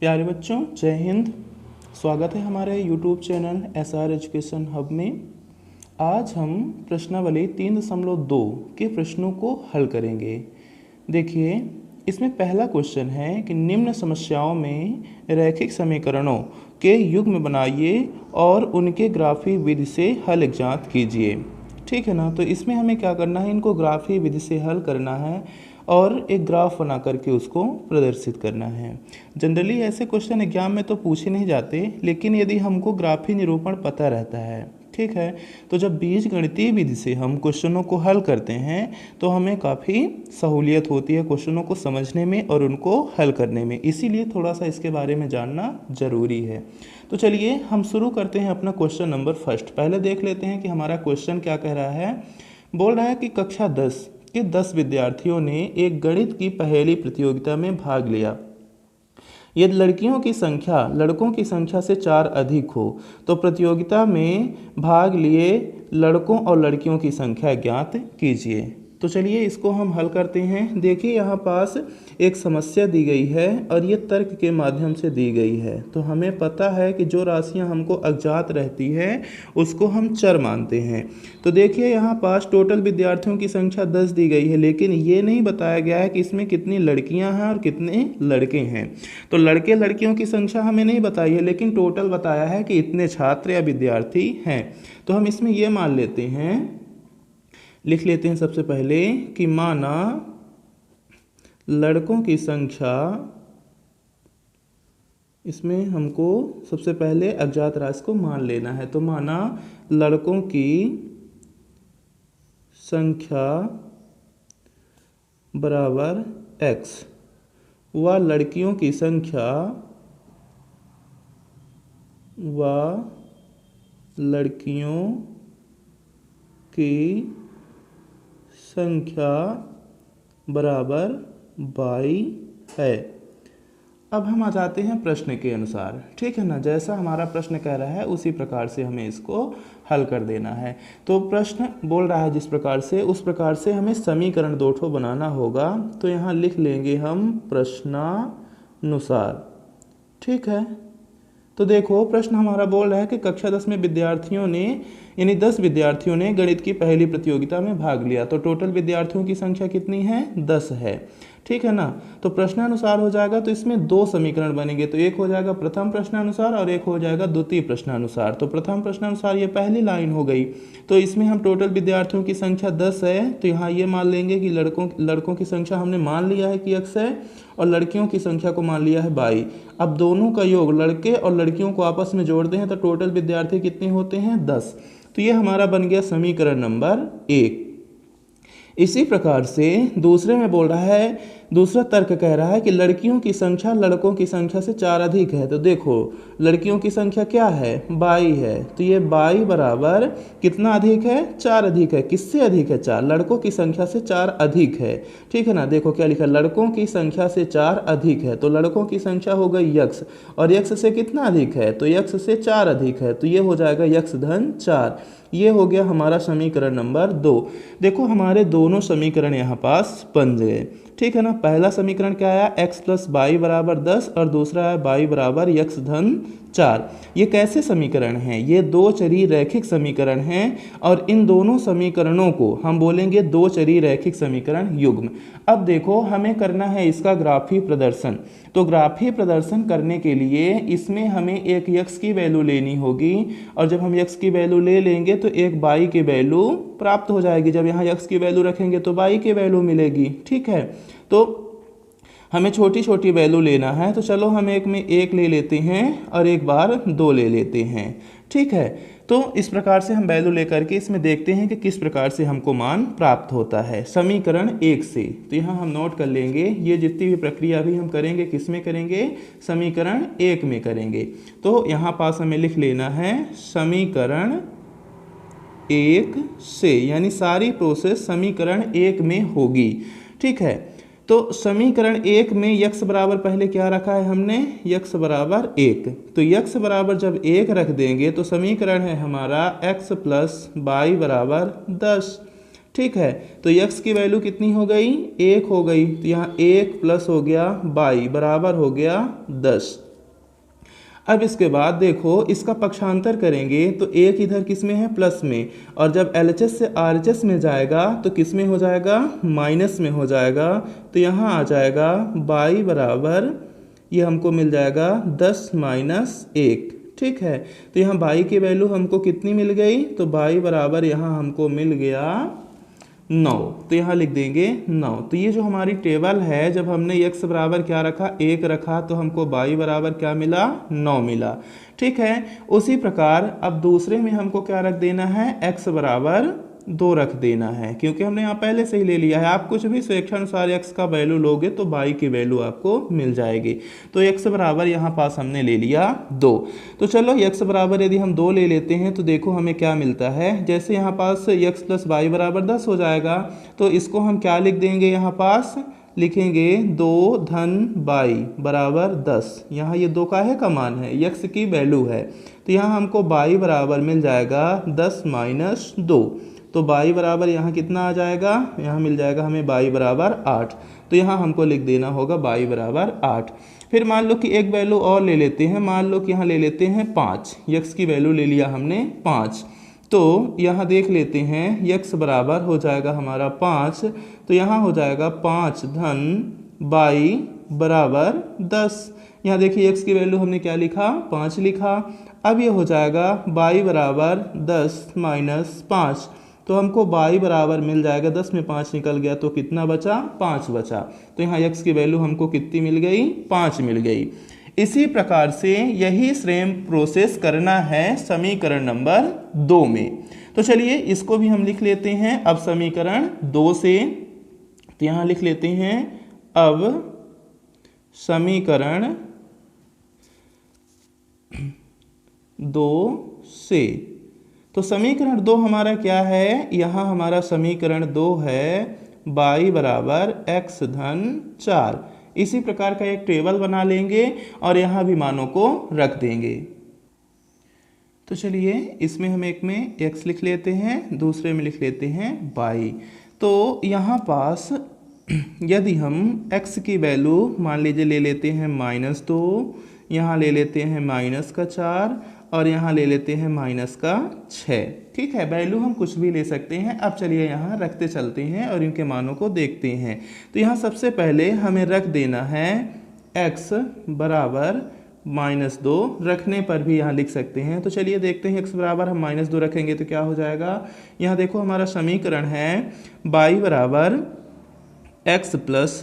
प्यारे बच्चों, जय हिंद। स्वागत है हमारे YouTube channel SR education hub में। आज हम प्रश्नावली 3.2 के प्रश्नों को हल करेंगे। देखिए, इसमें पहला क्वेश्चन है कि निम्न समस्याओं में रैखिक समीकरणों के युग्म बनाइए और उनके ग्राफी विधि से हल ज्ञात कीजिए। ठीक है ना। तो इसमें हमें क्या करना है, इनको ग्राफी विधि से हल करना है और एक ग्राफ बना करके उसको प्रदर्शित करना है। जनरली ऐसे क्वेश्चन एग्जाम में तो पूछे नहीं जाते, लेकिन यदि हमको ग्राफी निरूपण पता रहता है, ठीक है, तो जब बीजगणितीय विधि से हम क्वेश्चनों को हल करते हैं तो हमें काफ़ी सहूलियत होती है क्वेश्चनों को समझने में और उनको हल करने में। इसीलिए थोड़ा सा इसके बारे में जानना जरूरी है। तो चलिए हम शुरू करते हैं अपना क्वेश्चन नंबर फर्स्ट। पहले देख लेते हैं कि हमारा क्वेश्चन क्या कह रहा है। बोल रहा है कि कक्षा 10 के 10 विद्यार्थियों ने एक गणित की पहेली प्रतियोगिता में भाग लिया। यदि लड़कियों की संख्या लड़कों की संख्या से 4 अधिक हो तो प्रतियोगिता में भाग लिए लड़कों और लड़कियों की संख्या ज्ञात कीजिए। तो चलिए इसको हम हल करते हैं। देखिए, यहाँ पास एक समस्या दी गई है और ये तर्क के माध्यम से दी गई है। तो हमें पता है कि जो राशियाँ हमको अज्ञात रहती है उसको हम चर मानते हैं। तो देखिए, यहाँ पास टोटल विद्यार्थियों की संख्या 10 दी गई है, लेकिन ये नहीं बताया गया है कि इसमें कितनी लड़कियाँ हैं और कितने लड़के हैं। तो लड़के लड़कियों की संख्या हमें नहीं बताई है, लेकिन टोटल बताया है कि इतने छात्र या विद्यार्थी हैं। तो हम इसमें ये मान लेते हैं, लिख लेते हैं सबसे पहले कि माना लड़कों की संख्या, इसमें हमको सबसे पहले अज्ञात राशि को मान लेना है। तो माना लड़कों की संख्या बराबर x व लड़कियों की संख्या बराबर 22 है। अब हम आ जाते हैं प्रश्न के अनुसार। ठीक है ना, जैसा हमारा प्रश्न कह रहा है उसी प्रकार से हमें इसको हल कर देना है। तो प्रश्न बोल रहा है जिस प्रकार से, उस प्रकार से हमें समीकरण 2 ठो बनाना होगा। तो यहाँ लिख लेंगे हम प्रश्नानुसार। ठीक है। तो देखो, प्रश्न हमारा बोल रहा है कि कक्षा 10 में विद्यार्थियों ने यानी 10 विद्यार्थियों ने गणित की पहली प्रतियोगिता में भाग लिया। तो टोटल विद्यार्थियों की संख्या कितनी है? 10 है। ठीक है ना। तो प्रश्नानुसार हो जाएगा, तो इसमें 2 समीकरण बनेंगे। तो एक हो जाएगा प्रथम प्रश्नानुसार और एक हो जाएगा द्वितीय प्रश्नानुसार। तो प्रथम प्रश्नानुसार ये पहली लाइन हो गई। तो इसमें हम टोटल विद्यार्थियों की संख्या 10 है, तो यहाँ ये मान लेंगे कि लड़कों की संख्या हमने मान लिया है कि x है और लड़कियों की संख्या को मान लिया है 22। अब दोनों का योग लड़के और लड़कियों को आपस में जोड़ते हैं तो टोटल विद्यार्थी कितने होते हैं? 10। तो ये हमारा बन गया समीकरण नंबर 1। इसी प्रकार से दूसरे में बोल रहा है, दूसरा तर्क कह रहा है कि लड़कियों की संख्या लड़कों की संख्या से 4 अधिक है। तो देखो, लड़कियों की संख्या क्या है? 22 है। तो ये 22 बराबर कितना अधिक है? 4 अधिक है। किससे अधिक है? 4। लड़कों की संख्या से 4 अधिक है। ठीक है ना। देखो क्या लिखा, लड़कों की संख्या से 4 अधिक है। तो लड़कों की संख्या हो गई x, और x से कितना अधिक है? तो x से 4 अधिक है। तो ये हो जाएगा x धन 4। ये हो गया हमारा समीकरण नंबर 2। देखो, हमारे दोनों समीकरण यहाँ पास बन गए। ठीक है ना। पहला समीकरण क्या आया? x प्लस 22 बराबर 10 और दूसरा है 22 बराबर x धन 4। ये कैसे समीकरण हैं? ये 2 चरी रैखिक समीकरण हैं और इन दोनों समीकरणों को हम बोलेंगे 2 चरी रैखिक समीकरण युग्म। अब देखो, हमें करना है इसका ग्राफी प्रदर्शन। तो ग्राफी प्रदर्शन करने के लिए इसमें हमें एक x की वैल्यू लेनी होगी, और जब हम x की वैल्यू ले लेंगे तो एक y की वैल्यू प्राप्त हो जाएगी। जब यहाँ x की वैल्यू रखेंगे तो y की वैल्यू मिलेगी। ठीक है। तो हमें छोटी छोटी वैल्यू लेना है। तो चलो हम एक में 1 ले लेते हैं और एक बार 2 ले लेते हैं। ठीक है। तो इस प्रकार से हम वैल्यू लेकर के इसमें देखते हैं कि किस प्रकार से हमको मान प्राप्त होता है समीकरण 1 से। तो यहाँ हम नोट कर लेंगे, ये जितनी भी प्रक्रिया भी हम करेंगे किस में करेंगे? समीकरण 1 में करेंगे। तो यहाँ पास हमें लिख लेना है समीकरण 1 से, यानी सारी प्रोसेस समीकरण 1 में होगी। ठीक है। तो समीकरण 1 में x बराबर पहले क्या रखा है हमने? x बराबर 1। तो x बराबर जब 1 रख देंगे तो समीकरण है हमारा x प्लस 22 बराबर 10। ठीक है। तो x की वैल्यू कितनी हो गई? 1 हो गई। तो यहाँ 1 प्लस हो गया 22 बराबर हो गया 10। अब इसके बाद देखो इसका पक्षांतर करेंगे तो एक इधर किस में है, प्लस में, और जब LHS से RHS में जाएगा तो किस में हो जाएगा, माइनस में हो जाएगा। तो यहाँ आ जाएगा y बराबर, ये हमको मिल जाएगा 10 माइनस 1। ठीक है, तो यहाँ y की वैल्यू हमको कितनी मिल गई, तो y बराबर यहाँ हमको मिल गया 9। तो यहाँ लिख देंगे 9। तो ये जो हमारी टेबल है, जब हमने x बराबर क्या रखा, 1 रखा, तो हमको y बराबर क्या मिला, 9 मिला। ठीक है, उसी प्रकार अब दूसरे में हमको क्या रख देना है, x बराबर 2 रख देना है, क्योंकि हमने यहाँ पहले से ही ले लिया है। आप कुछ भी स्वेच्छानुसार x का वैल्यू लोगे तो y की वैल्यू आपको मिल जाएगी। तो x बराबर यहाँ पास हमने ले लिया 2। तो चलो x बराबर यदि हम 2 ले लेते हैं तो देखो हमें क्या मिलता है। जैसे यहाँ पास x प्लस y बराबर 10 हो जाएगा, तो इसको हम क्या लिख देंगे, यहाँ पास लिखेंगे 2 धन y बराबर 10। यहाँ ये 2 काहे का मान है, x की वैल्यू है। तो यहाँ हमको y बराबर मिल जाएगा 10 माइनस 2। तो y बराबर यहाँ कितना आ जाएगा, यहाँ मिल जाएगा हमें y बराबर 8। तो यहाँ हमको लिख देना होगा y बराबर 8। फिर मान लो कि एक वैल्यू और ले लेते हैं, मान लो कि यहाँ ले लेते हैं 5। x की वैल्यू ले लिया हमने 5। तो यहाँ देख लेते हैं x बराबर हो जाएगा हमारा 5। तो यहाँ हो जाएगा 5 धन y बराबर 10। यहाँ देखिए x की वैल्यू हमने क्या लिखा, 5 लिखा। अब ये हो जाएगा y बराबर 10 माइनस 5। तो हमको y बराबर मिल जाएगा, 10 में 5 निकल गया तो कितना बचा, 5 बचा। तो यहाँ x की वैल्यू हमको कितनी मिल गई, 5 मिल गई। इसी प्रकार से यही सेम प्रोसेस करना है समीकरण नंबर 2 में। तो चलिए इसको भी हम लिख लेते हैं अब समीकरण 2 से। तो यहाँ लिख लेते हैं अब समीकरण 2 से। तो समीकरण 2 हमारा क्या है, यहाँ हमारा समीकरण 2 है y बराबर x धन 4। इसी प्रकार का एक टेबल बना लेंगे और यहाँ भी मानों को रख देंगे। तो चलिए इसमें हम एक में x लिख लेते हैं, दूसरे में लिख लेते हैं y। तो यहाँ पास यदि हम x की वैल्यू मान लीजिए ले लेते हैं -2, यहाँ ले लेते हैं -4 और यहाँ ले लेते हैं -6। ठीक है, वैल्यू हम कुछ भी ले सकते हैं। अब चलिए यहाँ रखते चलते हैं और इनके मानों को देखते हैं। तो यहाँ सबसे पहले हमें रख देना है x बराबर -2। रखने पर भी यहाँ लिख सकते हैं। तो चलिए देखते हैं x बराबर हम -2 रखेंगे तो क्या हो जाएगा। यहाँ देखो हमारा समीकरण है y बराबर x प्लस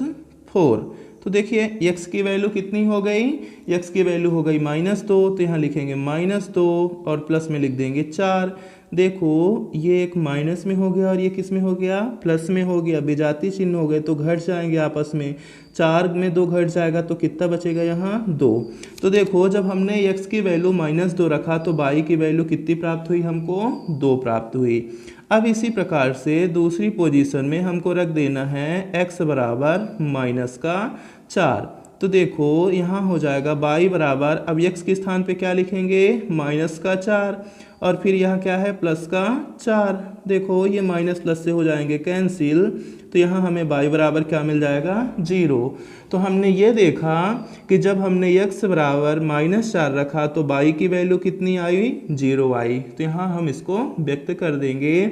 4। तो देखिए x की वैल्यू कितनी हो गई, x की वैल्यू हो गई -2। तो यहाँ लिखेंगे -2 और प्लस में लिख देंगे 4। देखो ये एक माइनस में हो गया और ये किस में हो गया, प्लस में हो गया। विजातीय चिन्ह हो गए तो घट जाएंगे आपस में। 4 में 2 घट जाएगा तो कितना बचेगा, यहाँ 2। तो देखो जब हमने x की वैल्यू -2 रखा तो y की वैल्यू कितनी प्राप्त हुई, हमको 2 प्राप्त हुई। अब इसी प्रकार से दूसरी पोजीशन में हमको रख देना है x बराबर -4। तो देखो यहाँ हो जाएगा y बराबर, अब x के स्थान पे क्या लिखेंगे, -4 और फिर यहाँ क्या है, +4। देखो ये माइनस प्लस से हो जाएंगे कैंसिल। तो यहाँ हमें y बराबर क्या मिल जाएगा, 0। तो हमने ये देखा कि जब हमने x बराबर -4 रखा तो y की वैल्यू कितनी आई, 0 आई। तो यहाँ हम इसको व्यक्त कर देंगे।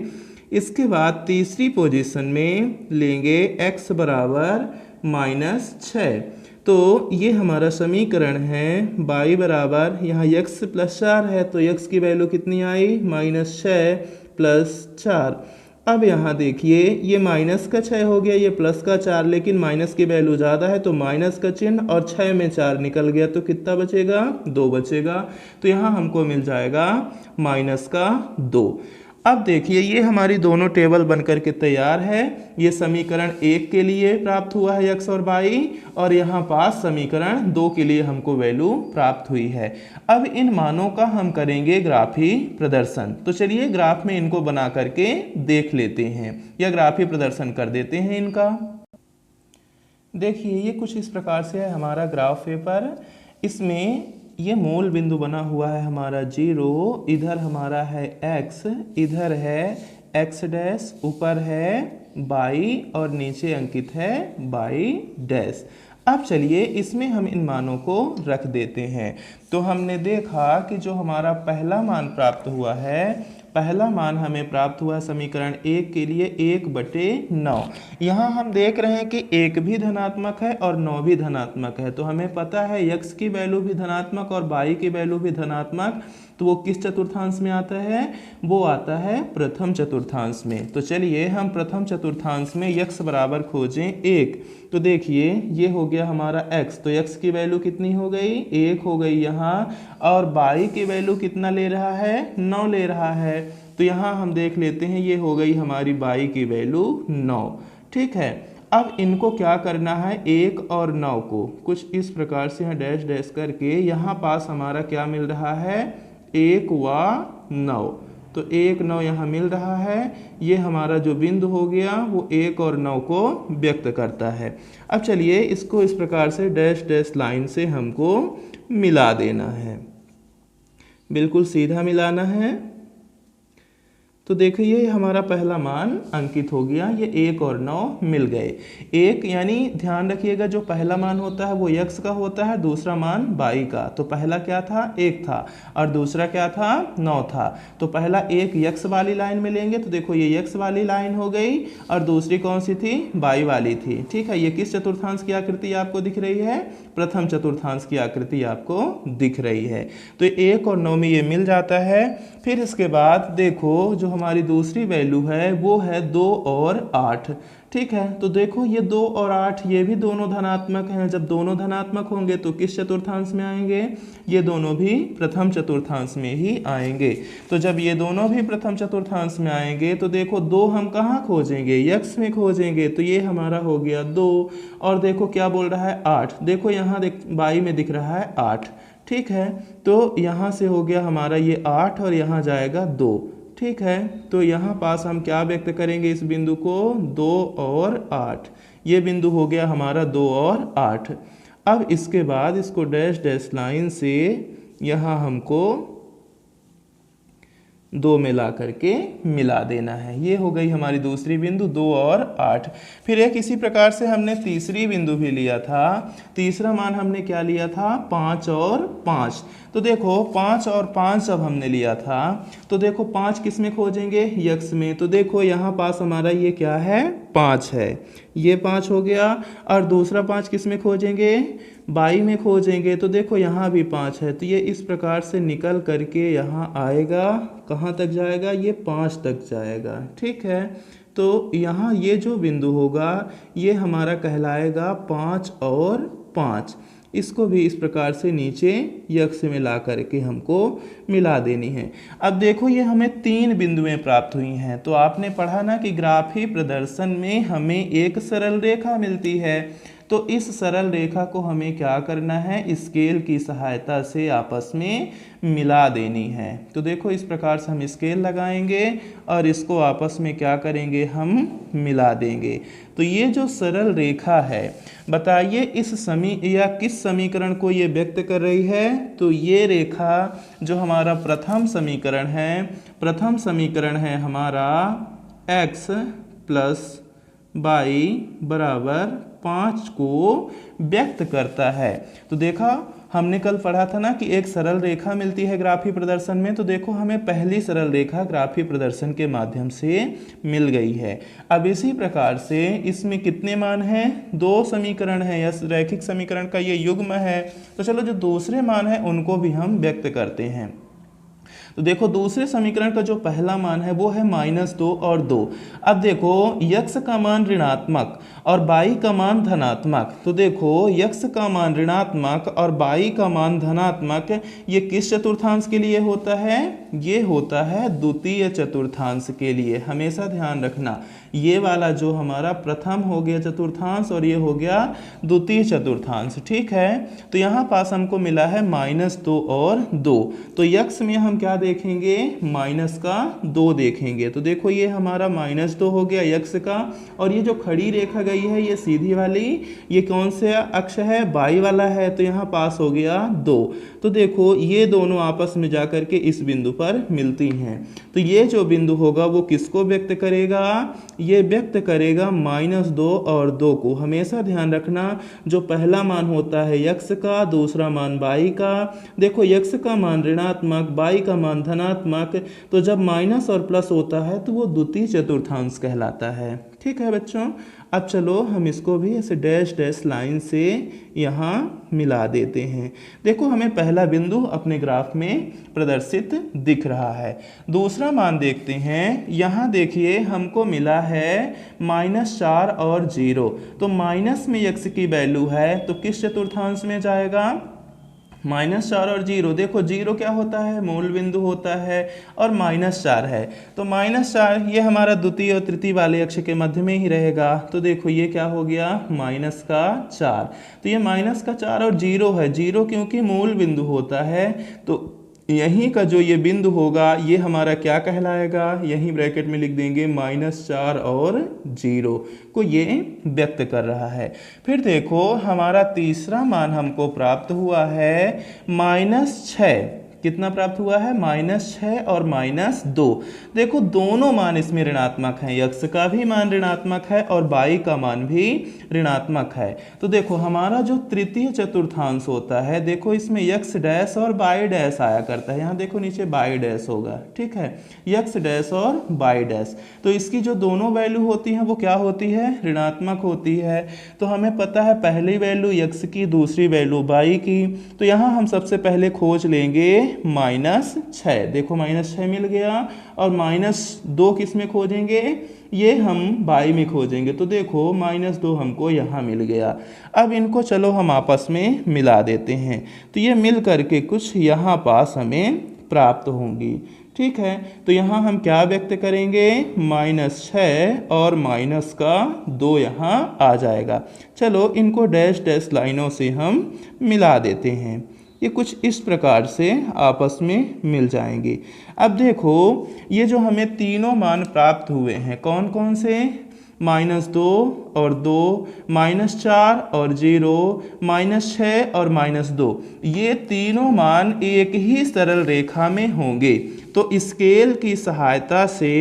इसके बाद तीसरी पोजीशन में लेंगे x बराबर -6। तो ये हमारा समीकरण है y बराबर, यहाँ x + 4 है तो x की वैल्यू कितनी आई, -6 + 4। अब यहाँ देखिए ये -6 हो गया, ये +4, लेकिन माइनस की वैल्यू ज़्यादा है तो माइनस का चिन्ह और 6 में 4 निकल गया तो कितना बचेगा, 2 बचेगा। तो यहाँ हमको मिल जाएगा -2। अब देखिए ये हमारी दोनों टेबल बनकर के तैयार है। ये समीकरण 1 के लिए प्राप्त हुआ है x और y, और यहाँ पास समीकरण 2 के लिए हमको वैल्यू प्राप्त हुई है। अब इन मानों का हम करेंगे ग्राफी प्रदर्शन। तो चलिए ग्राफ में इनको बना करके देख लेते हैं, या ग्राफी प्रदर्शन कर देते हैं इनका। देखिए ये कुछ इस प्रकार से है हमारा ग्राफ पेपर। इसमें ये मूल बिंदु बना हुआ है हमारा 0, इधर हमारा है x, इधर है x डैश, ऊपर है y और नीचे अंकित है y डैश। अब चलिए इसमें हम इन मानों को रख देते हैं। तो हमने देखा कि जो हमारा पहला मान प्राप्त हुआ है, पहला मान हमें प्राप्त हुआ समीकरण 1 के लिए 1/9। यहाँ हम देख रहे हैं कि 1 भी धनात्मक है और 9 भी धनात्मक है, तो हमें पता है x की वैल्यू भी धनात्मक और y की वैल्यू भी धनात्मक, तो वो किस चतुर्थांश में आता है? वो आता है प्रथम चतुर्थांश में। तो चलिए हम प्रथम चतुर्थांश में x बराबर खोजें 1। तो देखिए ये हो गया हमारा x, तो x की वैल्यू कितनी हो गई? 1 हो गई यहाँ, और y की वैल्यू कितना ले रहा है? 9 ले रहा है। तो यहाँ हम देख लेते हैं, ये हो गई हमारी y की वैल्यू 9। ठीक है, अब इनको क्या करना है? 1 और 9 को कुछ इस प्रकार से यहाँ डैश डैश करके यहाँ पास हमारा क्या मिल रहा है? 1 व 9। तो 1 9 यहाँ मिल रहा है। ये हमारा जो बिंदु हो गया वो 1 और 9 को व्यक्त करता है। अब चलिए इसको इस प्रकार से डैश डैश लाइन से हमको मिला देना है, बिल्कुल सीधा मिलाना है। तो देखिए हमारा पहला मान अंकित हो गया, ये 1 और 9 मिल गए। 1 यानी ध्यान रखिएगा जो पहला मान होता है वो x का होता है, दूसरा मान y का। तो पहला क्या था? 1 था, और दूसरा क्या था? 9 था। तो पहला एक x वाली लाइन में लेंगे, तो देखो ये x वाली लाइन हो गई, और दूसरी कौन सी थी? y वाली थी। ठीक है, ये किस चतुर्थांश की आकृति आपको दिख रही है? प्रथम चतुर्थांश की आकृति आपको दिख रही है। तो 1 और 9 में ये मिल जाता है। फिर इसके बाद देखो जो हमारी दूसरी वैल्यू है वो है 2 और 8। ठीक है, तो देखो ये 2 और 8 ये भी दोनों धनात्मक हैं। जब दोनों धनात्मक होंगे तो किस चतुर्थांश में आएंगे? ये दोनों भी प्रथम चतुर्थांश में ही आएंगे। तो जब ये दोनों भी प्रथम चतुर्थांश में आएंगे तो देखो 2 हम कहाँ खोजेंगे? x में खोजेंगे। तो ये हमारा हो गया 2, और देखो क्या बोल रहा है? 8। देखो यहाँ y में दिख रहा है 8। ठीक है, तो यहाँ से हो गया हमारा ये 8 और यहाँ जाएगा 2। ठीक है, तो यहाँ पास हम क्या व्यक्त करेंगे इस बिंदु को? 2 और 8। ये बिंदु हो गया हमारा 2 और 8। अब इसके बाद इसको डैश डैश लाइन से यहाँ हमको 2 में ला करके मिला देना है। ये हो गई हमारी दूसरी बिंदु 2 और 8। फिर एक इसी प्रकार से हमने तीसरी बिंदु भी लिया था। तीसरा मान हमने क्या लिया था? 5 और 5। तो देखो 5 और 5 जब हमने लिया था तो देखो 5 किस में खोजेंगे? x में। तो देखो यहाँ पास हमारा ये क्या है? 5 है, ये 5 हो गया। और दूसरा 5 किस में खोजेंगे? y में खोजेंगे। तो देखो यहाँ भी 5 है, तो ये इस प्रकार से निकल करके यहाँ आएगा। कहाँ तक जाएगा? ये 5 तक जाएगा। ठीक है, तो यहाँ ये जो बिंदु होगा ये हमारा कहलाएगा 5 और 5। इसको भी इस प्रकार से नीचे x में ला करके हमको मिला देनी है। अब देखो ये हमें 3 बिंदुएं प्राप्त हुई हैं। तो आपने पढ़ा ना कि ग्राफी प्रदर्शन में हमें एक सरल रेखा मिलती है। तो इस सरल रेखा को हमें क्या करना है? स्केल की सहायता से आपस में मिला देनी है। तो देखो इस प्रकार से हम स्केल लगाएंगे और इसको आपस में क्या करेंगे? हम मिला देंगे। तो ये जो सरल रेखा है, बताइए इस किस समीकरण को ये व्यक्त कर रही है? तो ये रेखा जो हमारा प्रथम समीकरण है, प्रथम समीकरण है हमारा x + y बराबर 5 को व्यक्त करता है। तो देखा हमने कल पढ़ा था ना कि एक सरल रेखा मिलती है ग्राफी प्रदर्शन में। तो देखो हमें पहली सरल रेखा ग्राफी प्रदर्शन के माध्यम से मिल गई है। अब इसी प्रकार से इसमें कितने मान हैं? 2 समीकरण हैं, या रैखिक समीकरण का ये युग्म है। तो चलो जो दूसरे मान हैं उनको भी हम व्यक्त करते हैं। तो देखो दूसरे समीकरण का जो पहला मान है वो है -2 और 2। अब देखो x का मान ऋणात्मक और y का मान धनात्मक। तो देखो x का मान ऋणात्मक और y का मान धनात्मक, ये किस चतुर्थांश के लिए होता है? ये होता है द्वितीय चतुर्थांश के लिए। हमेशा ध्यान रखना, ये वाला जो हमारा प्रथम हो गया चतुर्थांश और ये हो गया द्वितीय चतुर्थांश। ठीक है, तो यहाँ पास हमको मिला है -2 और 2। तो x में हम क्या देखेंगे? -2 देखेंगे। तो देखो ये हमारा -2 हो गया x का, और ये जो खड़ी रेखा गई है ये सीधी वाली, ये कौन से अक्ष है? y वाला है। तो यहाँ पास हो गया 2। तो देखो ये दोनों आपस में जाकर के इस बिंदु पर मिलती हैं। तो ये जो बिंदु होगा वो किसको व्यक्त करेगा, ये व्यक्त करेगा -2 और 2 को। हमेशा ध्यान रखना जो पहला मान होता है x का, दूसरा मान y का। देखो x का मान ऋणात्मक, y का मान धनात्मक, तो जब माइनस और प्लस होता है तो वो द्वितीय चतुर्थांश कहलाता है। ठीक है बच्चों, अब चलो हम इसको भी ऐसे डैश डैश लाइन से यहाँ मिला देते हैं। देखो हमें पहला बिंदु अपने ग्राफ में प्रदर्शित दिख रहा है। दूसरा मान देखते हैं। यहाँ देखिए हमको मिला है -4 और 0। तो माइनस में x की वैल्यू है तो किस चतुर्थांश में जाएगा, -4 और 0। देखो 0 क्या होता है, मूल बिंदु होता है, और -4 है तो -4 ये हमारा द्वितीय और तृतीय वाले अक्ष के मध्य में ही रहेगा। तो देखो ये क्या हो गया, -4। तो ये -4 और 0 है, 0 क्योंकि मूल बिंदु होता है। तो यहीं का जो ये बिंदु होगा ये हमारा क्या कहलाएगा, यहीं ब्रैकेट में लिख देंगे -4 और 0 को ये व्यक्त कर रहा है। फिर देखो हमारा तीसरा मान हमको प्राप्त हुआ है -6। कितना प्राप्त हुआ है, -6 और -2। देखो दोनों मान इसमें ऋणात्मक हैं, x का भी मान ऋणात्मक है और y का मान भी ऋणात्मक है। तो देखो हमारा जो तृतीय चतुर्थांश होता है, देखो इसमें x डैश और y डैश आया करता है। यहाँ देखो नीचे y डैश होगा, ठीक है, x डैश और y डैश। तो इसकी जो दोनों वैल्यू होती हैं वो क्या होती है, ऋणात्मक होती है। तो हमें पता है पहली वैल्यू x की, दूसरी वैल्यू y की। तो यहाँ हम सबसे पहले खोज लेंगे -6। देखो -6 मिल गया, और -2 किस में खोजेंगे, ये हम y में खोजेंगे। तो देखो -2 हमको यहाँ मिल गया। अब इनको चलो हम आपस में मिला देते हैं, तो ये मिल करके कुछ यहाँ पास हमें प्राप्त होंगी। ठीक है, तो यहाँ हम क्या व्यक्त करेंगे, -6 और -2 यहाँ आ जाएगा। चलो इनको डैश डैश लाइनों से हम मिला देते हैं। ये कुछ इस प्रकार से आपस में मिल जाएंगे। अब देखो ये जो हमें तीनों मान प्राप्त हुए हैं कौन कौन से, -2 और 2, -4 और 0, -6 और -2, ये तीनों मान एक ही सरल रेखा में होंगे। तो स्केल की सहायता से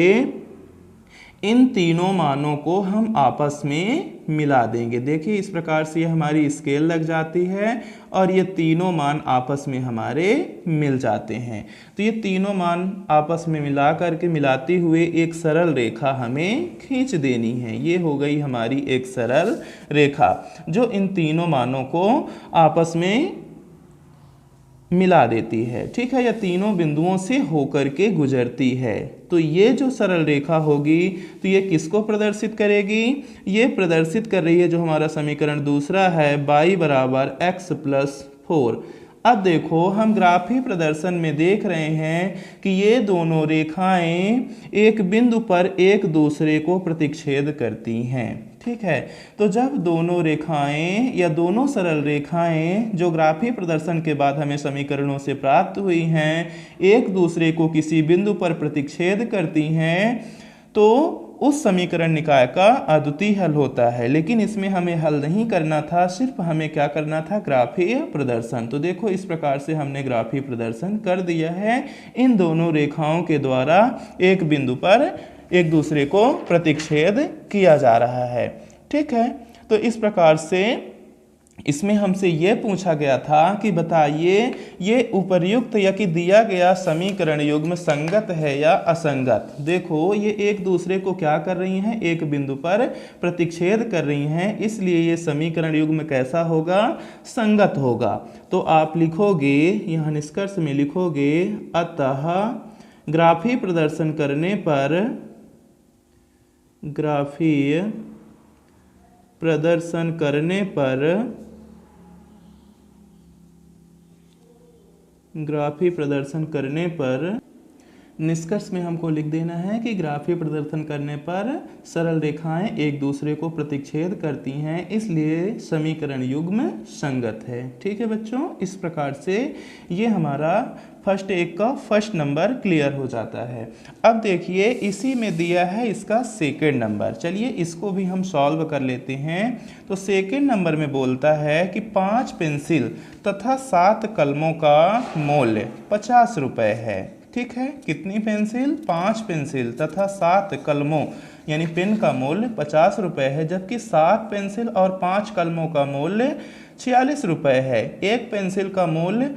इन तीनों मानों को हम आपस में मिला देंगे। देखिए इस प्रकार से हमारी स्केल लग जाती है और ये तीनों मान आपस में हमारे मिल जाते हैं। तो ये तीनों मान आपस में मिला करके मिलाते हुए एक सरल रेखा हमें खींच देनी है। ये हो गई हमारी एक सरल रेखा जो इन तीनों मानों को आपस में मिला देती है। ठीक है, या तीनों बिंदुओं से होकर के गुजरती है। तो ये जो सरल रेखा होगी तो ये किसको प्रदर्शित करेगी, ये प्रदर्शित कर रही है जो हमारा समीकरण दूसरा है y बराबर x + 4। अब देखो हम ग्राफी प्रदर्शन में देख रहे हैं कि ये दोनों रेखाएं एक बिंदु पर एक दूसरे को प्रतिच्छेद करती हैं। ठीक है, तो जब दोनों रेखाएं या दोनों सरल रेखाएं जो ग्राफी प्रदर्शन के बाद हमें समीकरणों से प्राप्त हुई हैं एक दूसरे को किसी बिंदु पर प्रतिच्छेद करती हैं तो उस समीकरण निकाय का अद्वितीय हल होता है। लेकिन इसमें हमें हल नहीं करना था, सिर्फ हमें क्या करना था, ग्राफीय प्रदर्शन। तो देखो इस प्रकार से हमने ग्राफीय प्रदर्शन कर दिया है। इन दोनों रेखाओं के द्वारा एक बिंदु पर एक दूसरे को प्रतिच्छेद किया जा रहा है। ठीक है, तो इस प्रकार से इसमें हमसे यह पूछा गया था कि बताइए ये उपर्युक्त या कि दिया गया समीकरण युग्म संगत है या असंगत। देखो ये एक दूसरे को क्या कर रही हैं, एक बिंदु पर प्रतिच्छेद कर रही हैं, इसलिए ये समीकरण युग्म कैसा होगा, संगत होगा। तो आप लिखोगे यहाँ निष्कर्ष में लिखोगे अतः ग्राफीय प्रदर्शन करने पर ग्राफीय प्रदर्शन करने पर ग्राफीय प्रदर्शन करने पर निष्कर्ष में हमको लिख देना है कि ग्राफीय प्रदर्शन करने पर सरल रेखाएं एक दूसरे को प्रतिच्छेद करती हैं, इसलिए समीकरण युग्म संगत है। ठीक है बच्चों, इस प्रकार से ये हमारा फर्स्ट एक का फर्स्ट नंबर क्लियर हो जाता है। अब देखिए इसी में दिया है इसका सेकेंड नंबर। चलिए इसको भी हम सॉल्व कर लेते हैं। तो सेकेंड नंबर में बोलता है कि 5 पेंसिल तथा 7 कलमों का मूल्य 50 रुपये है। ठीक है, कितनी पेंसिल? 5 पेंसिल तथा 7 कलमों यानी पेन का मूल्य 50 रुपये है, जबकि 7 पेंसिल और 5 कलमों का मूल्य 46 रुपये है। एक पेंसिल का मूल्य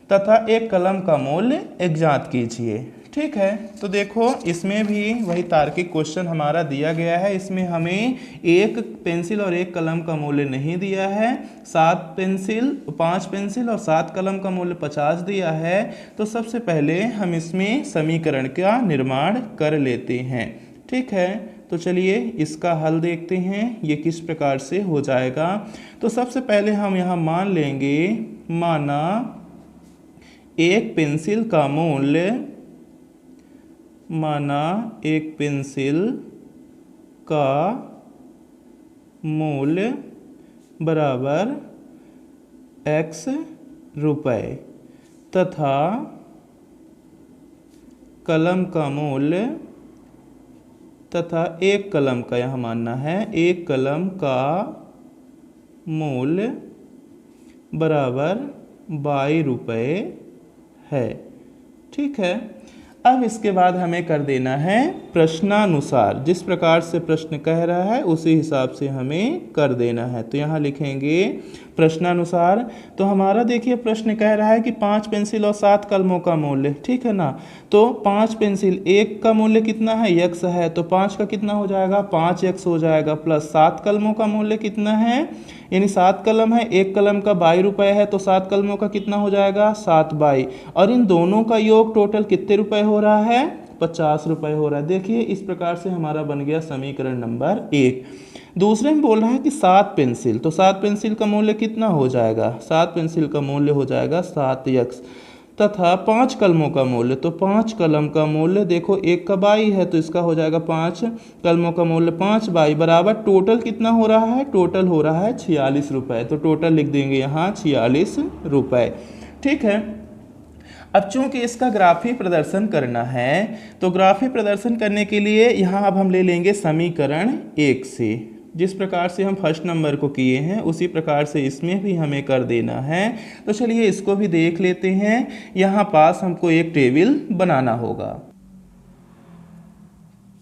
तथा एक कलम का मूल्य ज्ञात कीजिए। ठीक है, तो देखो इसमें भी वही तार्किक क्वेश्चन हमारा दिया गया है। इसमें हमें एक पेंसिल और एक कलम का मूल्य नहीं दिया है, 5 पेंसिल और 7 कलम का मूल्य 50 दिया है। तो सबसे पहले हम इसमें समीकरण का निर्माण कर लेते हैं। ठीक है, तो चलिए इसका हल देखते हैं ये किस प्रकार से हो जाएगा। तो सबसे पहले हम यहाँ मान लेंगे, माना एक पेंसिल का मूल्य, माना एक पेंसिल का मूल्य बराबर x रुपये तथा कलम का मूल्य, तथा एक कलम का यहाँ मानना है, एक कलम का मूल्य बराबर 22 रुपये है। ठीक है, अब इसके बाद हमें कर देना है प्रश्नानुसार, जिस प्रकार से प्रश्न कह रहा है उसी हिसाब से हमें कर देना है। तो यहाँ लिखेंगे प्रश्नानुसार। तो हमारा देखिए प्रश्न कह रहा है कि 5 पेंसिल और 7 कलमों का मूल्य, ठीक है ना। तो 5 पेंसिल, एक का मूल्य कितना है? x है, तो 5 का कितना हो जाएगा? 5x हो जाएगा, प्लस 7 कलमों का मूल्य कितना है, यानी 7 कलम है, एक कलम का 22 रुपये है, तो 7 कलमों का कितना हो जाएगा? 7 22, और इन दोनों का योग टोटल कितने रुपए हो रहा है? 50 रुपये हो रहा है। देखिए इस प्रकार से हमारा बन गया समीकरण नंबर 1। दूसरे में बोल रहा है कि 7 पेंसिल, तो 7 पेंसिल का मूल्य कितना हो जाएगा? 7 पेंसिल का मूल्य हो जाएगा 7x, तथा 5 कलमों का मूल्य, तो 5 कलम का मूल्य देखो, एक का 22 है तो इसका हो जाएगा 5 कलमों का मूल्य 5 22 बराबर टोटल कितना हो रहा है? टोटल हो रहा है 46 रुपये। तो टोटल लिख देंगे यहाँ 46 रुपये। ठीक है, अब चूंकि इसका ग्राफी प्रदर्शन करना है, तो ग्राफी प्रदर्शन करने के लिए यहाँ अब हम ले लेंगे समीकरण 1 से। जिस प्रकार से हम फर्स्ट नंबर को किए हैं उसी प्रकार से इसमें भी हमें कर देना है। तो चलिए इसको भी देख लेते हैं। यहाँ पास हमको एक टेबल बनाना होगा।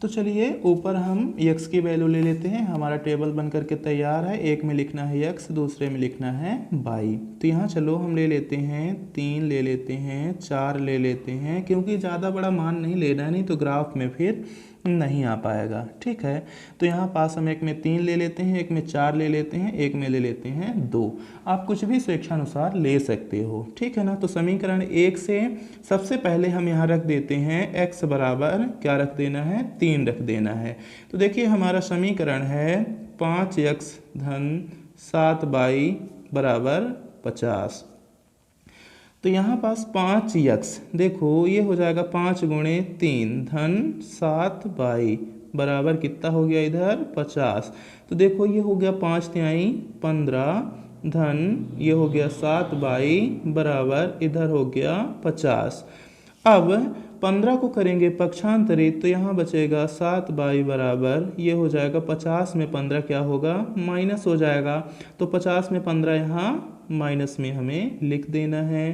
तो चलिए ऊपर हम x की वैल्यू ले लेते हैं। हमारा टेबल बन करके तैयार है। एक में लिखना है x, दूसरे में लिखना है y। तो यहाँ चलो हम ले लेते हैं 3 ले लेते हैं, 4 ले लेते हैं, क्योंकि ज़्यादा बड़ा मान नहीं लेना है, नहीं तो ग्राफ में फिर नहीं आ पाएगा। ठीक है, तो यहाँ पास हम एक में 3 ले लेते हैं, एक में 4 ले लेते हैं, एक में ले लेते हैं 2। आप कुछ भी स्वेच्छानुसार ले सकते हो। ठीक है ना। तो समीकरण 1 से सबसे पहले हम यहाँ रख देते हैं x बराबर क्या रख देना है? 3 रख देना है। तो देखिए हमारा समीकरण है 5x धन 7y बराबर 50। तो यहाँ पास 5x, देखो ये हो जाएगा 5 गुणे 3 धन 7y बराबर कितना हो गया इधर? 50। तो देखो ये हो गया 5 तिहाई 15 धन ये हो गया 7y बराबर इधर हो गया 50। अब 15 को करेंगे पक्षांतरित, तो यहाँ बचेगा 7y बराबर ये हो जाएगा 50 में 15 क्या होगा? माइनस हो जाएगा। तो 50 में 15 यहाँ माइनस में हमें लिख देना है।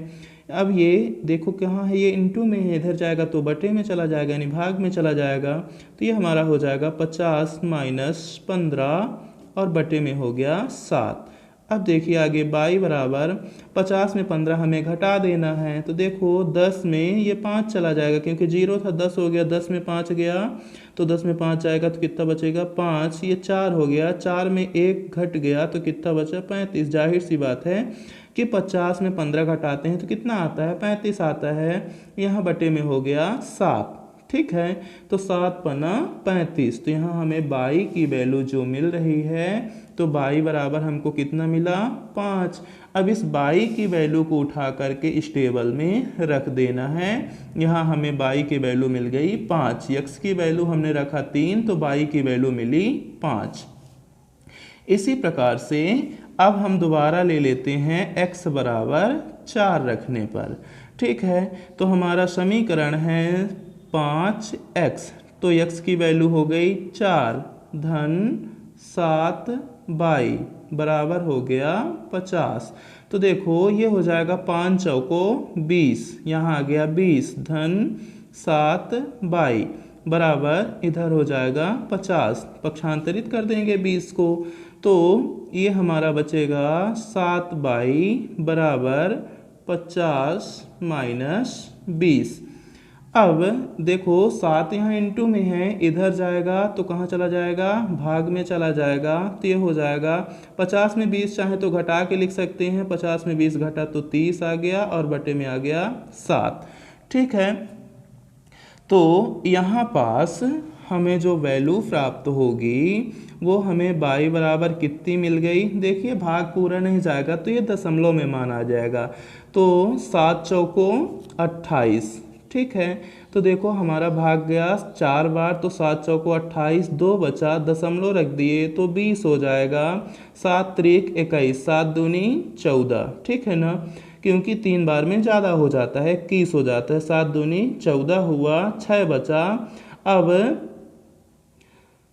अब ये देखो कहाँ है? ये इंटू में है, इधर जाएगा तो बटे में चला जाएगा, यानी भाग में चला जाएगा। तो ये हमारा हो जाएगा 50 माइनस 15 और बटे में हो गया 7। अब देखिए आगे y बराबर 50 में 15 हमें घटा देना है। तो देखो 10 में ये 5 चला जाएगा, क्योंकि 0 था 10 हो गया, 10 में 5 गया तो 10 में 5 जाएगा तो कितना बचेगा? 5। ये 4 हो गया, 4 में 1 घट गया तो कितना बचा? 35। जाहिर सी बात है कि 50 में 15 घटाते हैं तो कितना आता है? 35 आता है। यहाँ बटे में हो गया 7। ठीक है, तो 7 पना 35। तो यहाँ हमें y की वैल्यू जो मिल रही है, तो y बराबर हमको कितना मिला? 5। अब इस y की वैल्यू को उठा करके इस टेबल में रख देना है। यहाँ हमें y की वैल्यू मिल गई 5, x की वैल्यू हमने रखा 3, तो y की वैल्यू मिली 5। इसी प्रकार से अब हम दोबारा ले लेते हैं x बराबर 4 रखने पर। ठीक है, तो हमारा समीकरण है 5x, तो x की वैल्यू हो गई 4 धन 7y बराबर हो गया 50। तो देखो ये हो जाएगा 5 चौको 20, यहाँ आ गया 20 धन 7 बाई बराबर इधर हो जाएगा 50। पक्षांतरित कर देंगे 20 को, तो ये हमारा बचेगा 7 बाई बराबर 50 माइनस 20। अब देखो 7 यहाँ इंटू में है, इधर जाएगा तो कहाँ चला जाएगा, भाग में चला जाएगा, तो ये हो जाएगा 50 में 20 चाहे तो घटा के लिख सकते हैं, 50 में 20 घटा तो 30 आ गया और बटे में आ गया 7। ठीक है, तो यहाँ पास हमें जो वैल्यू प्राप्त होगी वो हमें बाई बराबर कितनी मिल गई, देखिए भाग पूरा नहीं जाएगा तो ये दशमलव में मान आ जाएगा, तो 7 चौको 28। ठीक है, तो देखो हमारा भाग गया 4 बार, तो 7 चौको 28, 2 बचा, दशमलव रख दिए तो 20 हो जाएगा, 7 त्रिक 21, 7 दूनी 14। ठीक है ना, क्योंकि 3 बार में ज़्यादा हो जाता है, 21 हो जाता है, 7 दूनी 14 हुआ, 6 बचा। अब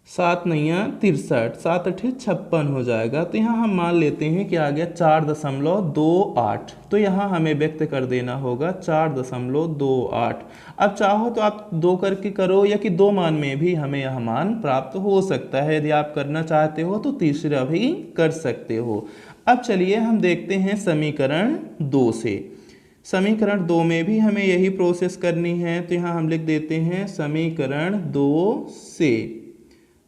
7 नैया 63, 7 अठे 56 हो जाएगा, तो यहाँ हम मान लेते हैं कि आ गया 4.28। तो यहाँ हमें व्यक्त कर देना होगा 4.28। अब चाहो तो आप 2 करके करो या कि 2 मान में भी हमें यह मान प्राप्त हो सकता है, यदि आप करना चाहते हो तो तीसरा भी कर सकते हो। अब चलिए हम देखते हैं समीकरण 2 से। समीकरण 2 में भी हमें यही प्रोसेस करनी है, तो यहाँ हम लिख देते हैं समीकरण 2 से।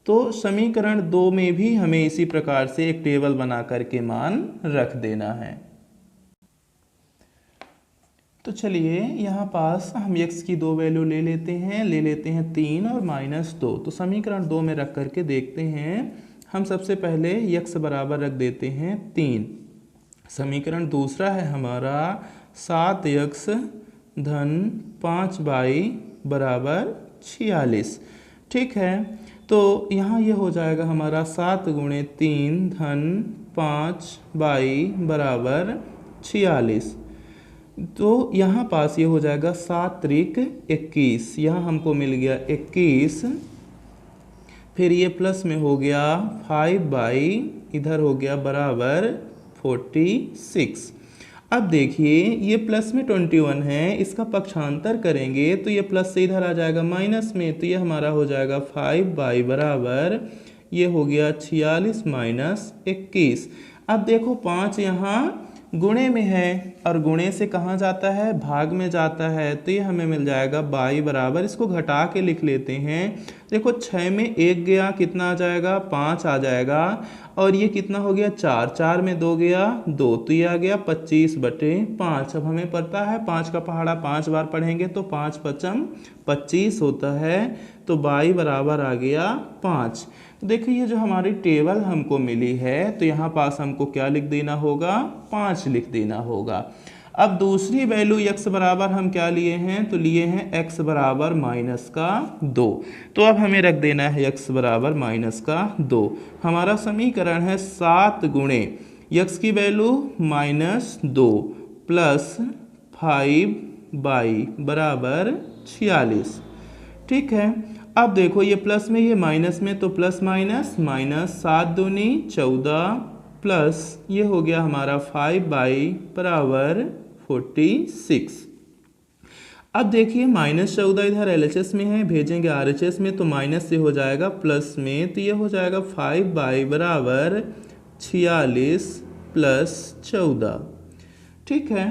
तो समीकरण 2 में भी हमें इसी प्रकार से एक टेबल बना करके मान रख देना है। तो चलिए यहाँ पास हम x की 2 वैल्यू ले लेते हैं 3 और -2। तो समीकरण 2 में रख करके देखते हैं। हम सबसे पहले x बराबर रख देते हैं 3। समीकरण दूसरा है हमारा 7x धन 5 बाई बराबर 46। ठीक है, तो यहाँ ये हो जाएगा हमारा 7 गुणे 3 धन 5 बाई बराबर 46। तो यहाँ पास ये हो जाएगा 7 त्रिक 21, यहाँ हमको मिल गया 21, फिर ये प्लस में हो गया 5 बाई इधर हो गया बराबर 46। अब देखिए ये प्लस में 21 है, इसका पक्षांतर करेंगे तो ये प्लस से इधर आ जाएगा माइनस में, तो ये हमारा हो जाएगा 5 बाई बराबर ये हो गया 46 माइनस 21। अब देखो 5 यहाँ गुणे में है और गुणे से कहाँ जाता है, भाग में जाता है, तो ये हमें मिल जाएगा बाई बराबर, इसको घटा के लिख लेते हैं। देखो 6 में 1 गया, कितना आ जाएगा 5 आ जाएगा, और ये कितना हो गया 4, 4 में 2 गया 2, तो ये आ गया 25/5। अब हमें पता है 5 का पहाड़ा 5 बार पढ़ेंगे तो 5 पचम 25 होता है, तो बाई बराबर आ गया 5। तो देखिए ये जो हमारी टेबल हमको मिली है, तो यहाँ पास हमको क्या लिख देना होगा, 5 लिख देना होगा। अब दूसरी वैल्यू x बराबर हम क्या लिए हैं, तो लिए हैं x बराबर -2। तो अब हमें रख देना है x बराबर -2। हमारा समीकरण है 7 गुणे x की वैल्यू -2 प्लस 5 बाई बराबर 46। ठीक है, अब देखो ये प्लस में ये माइनस में, तो प्लस माइनस माइनस 7 दूनी 14 प्लस ये हो गया हमारा 5 बाई बराबर 46। अब देखिए -14 इधर LHS में है, भेजेंगे RHS में तो माइनस से हो जाएगा प्लस में, तो ये हो जाएगा 5 बाई बराबर 46 प्लस 14। ठीक है,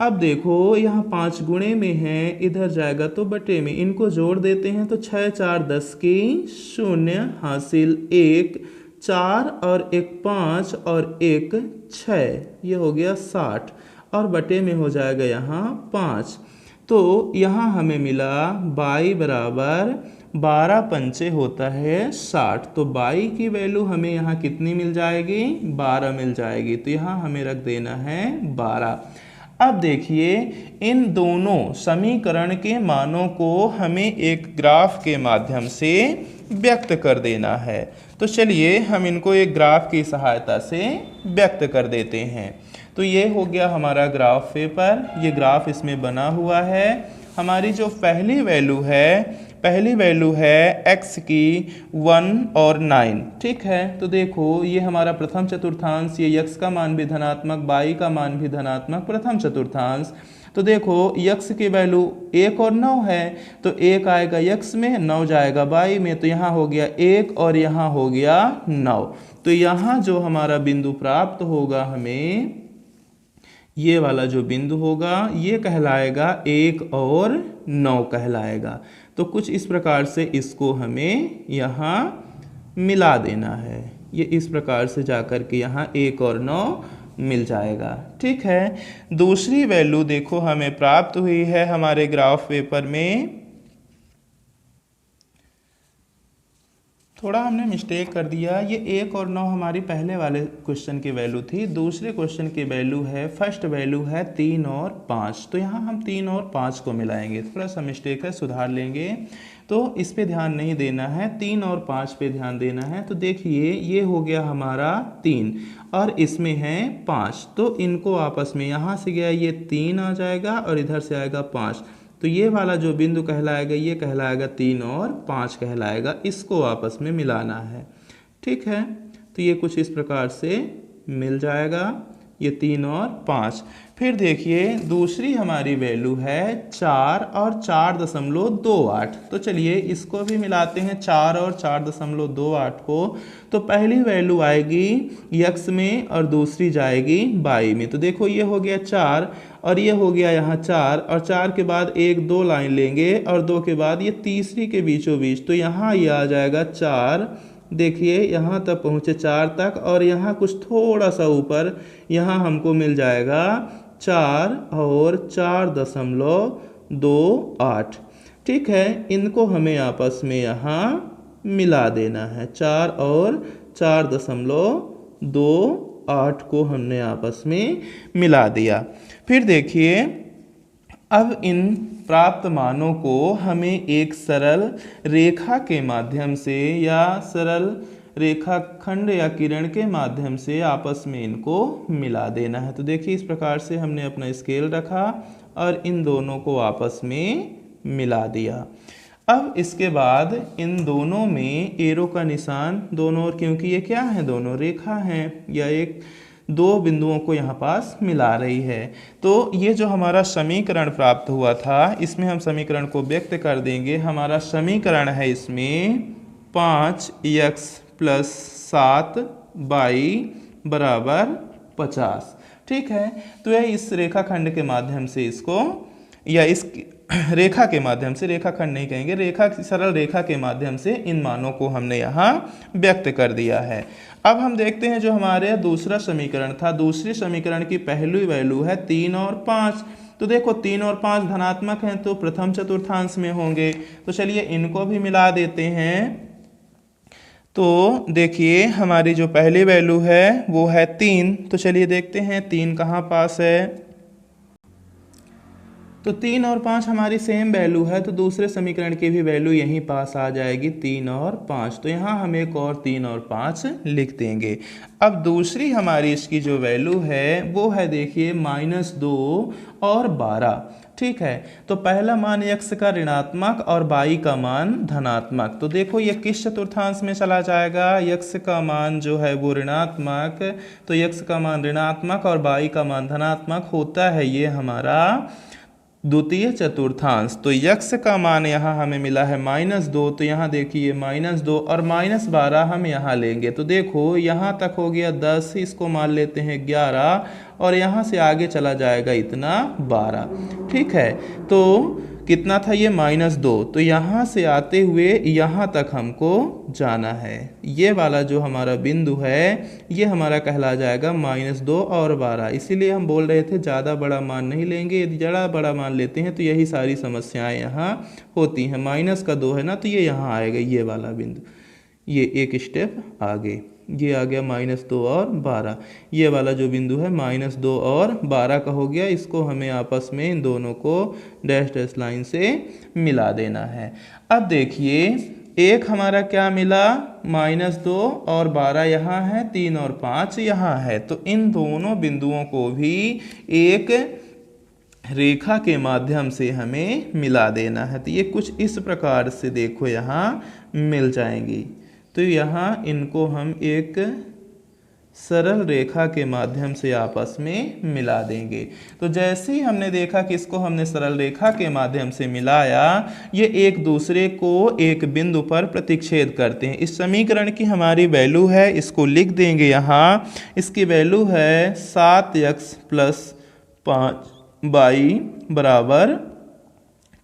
अब देखो यहाँ 5 गुणे में है, इधर जाएगा तो बटे में, इनको जोड़ देते हैं तो 6 4 10 की 0 हासिल 1 4 और 1 5 और 1 6, ये हो गया 60 और बटे में हो जाएगा यहाँ 5। तो यहाँ हमें मिला बाई बराबर 12 पंचे होता है 60। तो बाई की वैल्यू हमें यहाँ कितनी मिल जाएगी, 12 मिल जाएगी, तो यहाँ हमें रख देना है 12। अब देखिए इन दोनों समीकरण के मानों को हमें एक ग्राफ के माध्यम से व्यक्त कर देना है। तो चलिए हम इनको एक ग्राफ की सहायता से व्यक्त कर देते हैं। तो ये हो गया हमारा ग्राफ पेपर, ये ग्राफ इसमें बना हुआ है। हमारी जो पहली वैल्यू है, पहली वैल्यू है x की 1 और 9, ठीक है। तो देखो ये हमारा प्रथम चतुर्थांश, ये x का मान भी धनात्मक, y का मान भी धनात्मक, प्रथम चतुर्थांश। तो देखो x की वैल्यू 1 और 9 है, तो 1 आएगा x में, 9 जाएगा y में, तो यहाँ हो गया 1 और यहाँ हो गया 9। तो यहाँ जो हमारा बिंदु प्राप्त होगा हमें, ये वाला जो बिंदु होगा ये कहलाएगा 1 और 9 कहलाएगा। तो कुछ इस प्रकार से इसको हमें यहाँ मिला देना है, ये इस प्रकार से जाकर के यहाँ 1 और 9 मिल जाएगा, ठीक है। दूसरी वैल्यू देखो हमें प्राप्त हुई है हमारे ग्राफ पेपर में, थोड़ा हमने मिस्टेक कर दिया, ये 1 और 9 हमारी पहले वाले क्वेश्चन की वैल्यू थी, दूसरे क्वेश्चन की वैल्यू है, फर्स्ट वैल्यू है 3 और 5। तो यहाँ हम 3 और 5 को मिलाएंगे, थोड़ा सा मिस्टेक है, सुधार लेंगे। तो इस पे ध्यान नहीं देना है, 3 और 5 पे ध्यान देना है। तो देखिए ये हो गया हमारा 3 और इसमें है 5, तो इनको आपस में, यहाँ से गया ये 3 आ जाएगा और इधर से आएगा 5, तो ये वाला जो बिंदु कहलाएगा ये कहलाएगा 3 और 5 कहलाएगा, इसको आपस में मिलाना है, ठीक है। तो ये कुछ इस प्रकार से मिल जाएगा, ये 3 और 5। फिर देखिए दूसरी हमारी वैल्यू है 4 और 4.28। तो चलिए इसको भी मिलाते हैं, 4 और 4.28 को। तो पहली वैल्यू आएगी x में और दूसरी जाएगी y में। तो देखो ये हो गया 4 और ये हो गया यहाँ 4, और 4 के बाद 1 2 लाइन लेंगे और 2 के बाद ये तीसरी के बीचों बीच, तो यहाँ ये आ जाएगा 4। देखिए यहाँ तक पहुँचे 4 तक, और यहाँ कुछ थोड़ा सा ऊपर यहाँ हमको मिल जाएगा 4 और 4.28, ठीक है। इनको हमें आपस में यहाँ मिला देना है, 4 और 4.28 को हमने आपस में मिला दिया। फिर देखिए अब इन प्राप्त मानों को हमें एक सरल रेखा के माध्यम से या सरल रेखाखंड या किरण के माध्यम से आपस में इनको मिला देना है। तो देखिए इस प्रकार से हमने अपना स्केल रखा और इन दोनों को आपस में मिला दिया। अब इसके बाद इन दोनों में एरो का निशान दोनों ओर, क्योंकि ये क्या है, दोनों रेखा हैं या एक दो बिंदुओं को यहाँ पास मिला रही है। तो ये जो हमारा समीकरण प्राप्त हुआ था, इसमें हम समीकरण को व्यक्त कर देंगे। हमारा समीकरण है इसमें 5x + 7y = 50, ठीक है। तो यह इस रेखाखंड के माध्यम से इसको, या इस रेखा के माध्यम से, रेखाखंड नहीं कहेंगे, रेखा, सरल रेखा के माध्यम से इन मानों को हमने यहाँ व्यक्त कर दिया है। अब हम देखते हैं जो हमारे दूसरा समीकरण था, दूसरे समीकरण की पहली वैल्यू है 3 और 5। तो देखो 3 और 5 धनात्मक हैं तो प्रथम चतुर्थांश में होंगे, तो चलिए इनको भी मिला देते हैं। तो देखिए हमारी जो पहली वैल्यू है वो है 3, तो चलिए देखते हैं 3 कहाँ पास है। तो 3 और 5 हमारी सेम वैल्यू है, तो दूसरे समीकरण की भी वैल्यू यहीं पास आ जाएगी, 3 और 5। तो यहाँ हम एक और 3 और 5 लिख देंगे। अब दूसरी हमारी इसकी जो वैल्यू है वो है देखिए -2 और 12, ठीक है। तो पहला मान x का ऋणात्मक और y का मान धनात्मक। तो देखो ये किस चतुर्थांश में चला जाएगा, x का मान जो है वो ऋणात्मक, तो x का मान ऋणात्मक और y का मान धनात्मक होता है, ये हमारा द्वितीय चतुर्थांश। तो x का मान यहाँ हमें मिला है -2, तो यहाँ देखिए -2 और -12 हम यहाँ लेंगे। तो देखो यहाँ तक हो गया 10, इसको मान लेते हैं 11, और यहाँ से आगे चला जाएगा इतना 12, ठीक है। तो कितना था ये -2, तो यहाँ से आते हुए यहाँ तक हमको जाना है। ये वाला जो हमारा बिंदु है ये हमारा कहला जाएगा -2 और 12। इसीलिए हम बोल रहे थे ज़्यादा बड़ा मान नहीं लेंगे, यदि ज़्यादा बड़ा मान लेते हैं तो यही सारी समस्याएं यहाँ होती हैं। -2 है ना, तो ये यहाँ आएगा, ये वाला बिंदु, ये एक स्टेप आगे, ये आ गया -2 और 12। ये वाला जो बिंदु है -2 और 12 का हो गया, इसको हमें आपस में इन दोनों को डैश डैश लाइन से मिला देना है। अब देखिए एक हमारा क्या मिला, -2 और 12 यहाँ है, 3 और 5 यहाँ है। तो इन दोनों बिंदुओं को भी एक रेखा के माध्यम से हमें मिला देना है। तो ये कुछ इस प्रकार से देखो यहाँ मिल जाएंगी। तो यहाँ इनको हम एक सरल रेखा के माध्यम से आपस में मिला देंगे। तो जैसे ही हमने देखा कि इसको हमने सरल रेखा के माध्यम से मिलाया, ये एक दूसरे को एक बिंदु पर प्रतिच्छेद करते हैं। इस समीकरण की हमारी वैल्यू है, इसको लिख देंगे यहाँ। इसकी वैल्यू है 7x + 5y =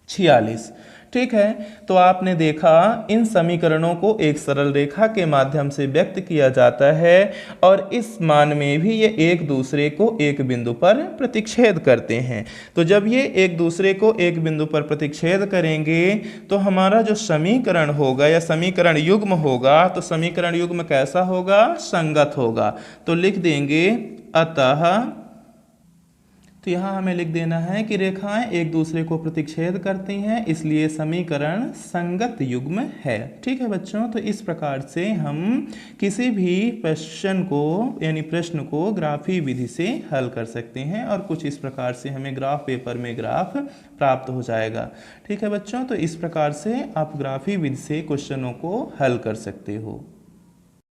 46। ठीक है, तो आपने देखा इन समीकरणों को एक सरल रेखा के माध्यम से व्यक्त किया जाता है और इस मान में भी ये एक दूसरे को एक बिंदु पर प्रतिच्छेद करते हैं। तो जब ये एक दूसरे को एक बिंदु पर प्रतिच्छेद करेंगे तो हमारा जो समीकरण होगा या समीकरण युग्म होगा, तो समीकरण युग्म कैसा होगा? संगत होगा। तो लिख देंगे अतः, तो यहाँ हमें लिख देना है कि रेखाएं एक दूसरे को प्रतिच्छेद करती हैं, इसलिए समीकरण संगत युग्म है। ठीक है बच्चों, तो इस प्रकार से हम किसी भी क्वेश्चन को यानी प्रश्न को ग्राफी विधि से हल कर सकते हैं और कुछ इस प्रकार से हमें ग्राफ पेपर में ग्राफ प्राप्त हो जाएगा। ठीक है बच्चों, तो इस प्रकार से आप ग्राफी विधि से क्वेश्चनों को हल कर सकते हो।